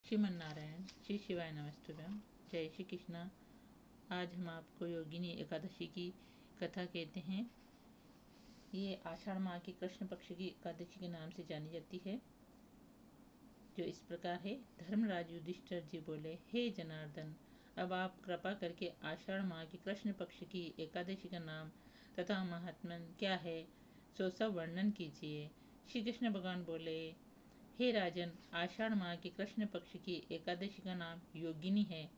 श्रीमन नारायण, श्री शिवाय नमस्तुभ्यम। जय श्री कृष्णा। आज हम आपको योगिनी एकादशी की कथा कहते हैं। ये आषाढ़ माह की कृष्ण पक्ष की एकादशी के नाम से जानी जाती है, जो इस प्रकार है। धर्मराज युधिष्ठिर जी बोले, हे जनार्दन, अब आप कृपा करके आषाढ़ माह की कृष्ण पक्ष की एकादशी का नाम तथा महात्म्य क्या है सो सब वर्णन कीजिए। श्री कृष्ण भगवान बोले, हे राजन, आषाढ़ माह की कृष्ण पक्ष की एकादशी का नाम योगिनी है।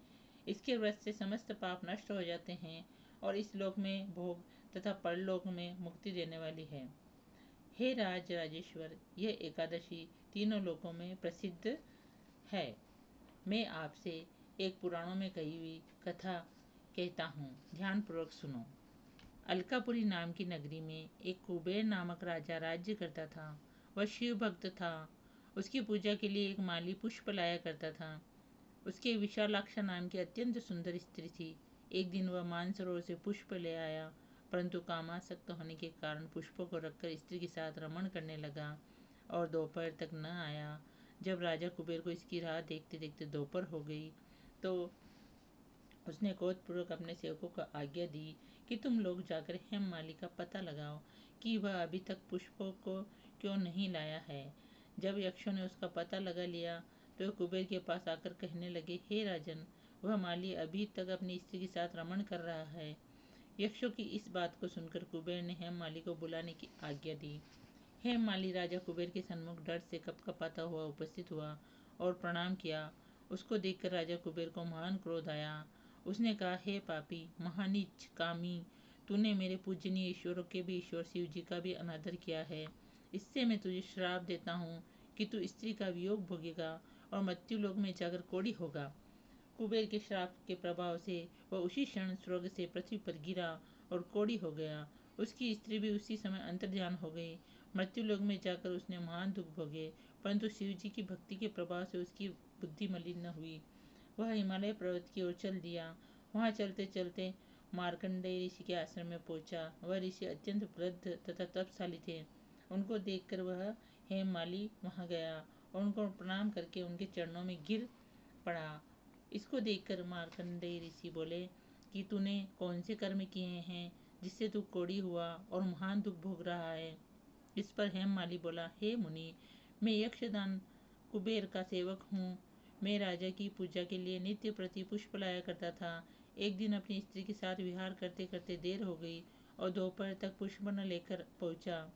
इसके व्रत से समस्त पाप नष्ट हो जाते हैं और इस लोक में भोग तथा परलोक में मुक्ति देने वाली है। हे राजेश्वर, यह एकादशी तीनों लोकों में प्रसिद्ध है। मैं आपसे एक पुराणों में कही हुई कथा कहता हूँ, ध्यान पूर्वक सुनो। अलकापुरी नाम की नगरी में एक कुबेर नामक राजा राज्य करता था। वह शिव भक्त था। उसकी पूजा के लिए एक माली पुष्प लाया करता था। उसकी विशालाक्षा नाम की अत्यंत सुंदर स्त्री थी। एक दिन वह मानसरोवर से पुष्प ले आया, परंतु कामासक्त होने के कारण पुष्पों को रखकर स्त्री के साथ रमण करने लगा और दोपहर तक न आया। जब राजा कुबेर को इसकी राह देखते देखते दोपहर हो गई तो उसने क्रोधपूर्वक अपने सेवकों को आज्ञा दी कि तुम लोग जाकर हेममाली का पता लगाओ कि वह अभी तक पुष्पों को क्यों नहीं लाया है। जब यक्षों ने उसका पता लगा लिया तो कुबेर के पास आकर कहने लगे, हे राजन, वह माली अभी तक अपनी स्त्री के साथ रमण कर रहा है। यक्षों की इस बात को सुनकर कुबेर ने हेममाली को बुलाने की आज्ञा दी। हेममाली राजा कुबेर के सन्मुख डर से कपकपाता हुआ उपस्थित हुआ और प्रणाम किया। उसको देखकर राजा कुबेर को महान क्रोध आया। उसने कहा, हे पापी, महानीच, कामी, तूने मेरे पूजनीय ईश्वरों के भी ईश्वर शिव जी का भी अनादर किया है। इससे मैं तुझे श्राप देता हूँ कि तू स्त्री का वियोग भोगेगा और मृत्युलोक में जाकर कोढ़ी होगा। कुबेर के श्राप के प्रभाव से वह उसी क्षण स्वर्ग से पृथ्वी पर गिरा और कोढ़ी हो गया। उसकी स्त्री भी उसी समय अंतर्ध्यान हो गई। मृत्युलोक में जाकर उसने महान दुख भोगे, परंतु शिव जी की भक्ति के प्रभाव से उसकी बुद्धि मलिन न हुई। वह हिमालय पर्वत की ओर चल दिया। वहां चलते चलते मार्कंडेय ऋषि के आश्रम में पहुंचा। वह ऋषि अत्यंत वृद्ध तथा तपशाली थे। उनको देखकर वह हेममाली वहां गया और उनको प्रणाम करके उनके चरणों में गिर पड़ा। इसको देखकर मार्कंडेय ऋषि बोले कि तूने कौन से कर्म किए हैं जिससे तू कोढ़ी हुआ और महान दुख भोग रहा है। इस पर हेममाली बोला, हे मुनि, मैं यक्षदान कुबेर का सेवक हूँ। मैं राजा की पूजा के लिए नित्य प्रति पुष्प लाया करता था। एक दिन अपनी स्त्री के साथ विहार करते करते देर हो गई और दोपहर तक पुष्प न लेकर पहुंचा।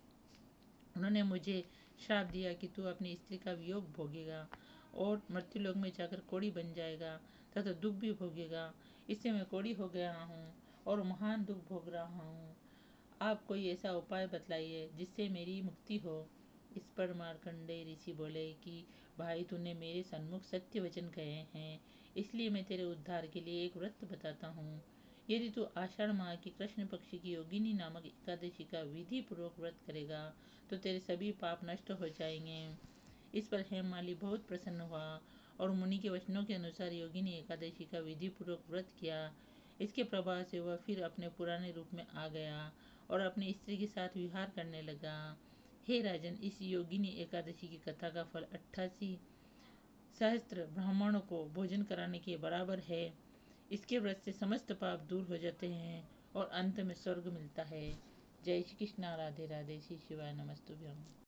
उन्होंने मुझे श्राप दिया कि तू अपनी स्त्री का वियोग भोगेगा और मृत्युलोक में जाकर कोढ़ी बन जाएगा तथा दुख भी भोगेगा। इससे मैं कोढ़ी हो गया हूँ और महान दुख भोग रहा हूँ। आप कोई ऐसा उपाय बतलाइए जिससे मेरी मुक्ति हो। इस पर मार्कंडेय ऋषि बोले कि भाई, तूने मेरे सन्मुख सत्य वचन कहे हैं, इसलिए मैं तेरे उद्धार के लिए एक व्रत बताता हूँ। यदि तू आषाढ़ माह की कृष्ण पक्ष की योगिनी नामक एकादशी का विधि पूर्वक व्रत करेगा तो तेरे सभी पाप नष्ट हो जाएंगे। इस पर हेममाली बहुत प्रसन्न हुआ और मुनि के वचनों के अनुसार योगिनी एकादशी का विधि पूर्वक व्रत किया। इसके प्रभाव से वह फिर अपने पुराने रूप में आ गया और अपनी स्त्री के साथ विहार करने लगा। हे राजन, इस योगिनी एकादशी की कथा का फल 88 सहस्त्र ब्राह्मणों को भोजन कराने के बराबर है। इसके व्रत से समस्त पाप दूर हो जाते हैं और अंत में स्वर्ग मिलता है। जय श्री कृष्णा। राधे राधे। श्री शिवाय नमस्तुभ्यम।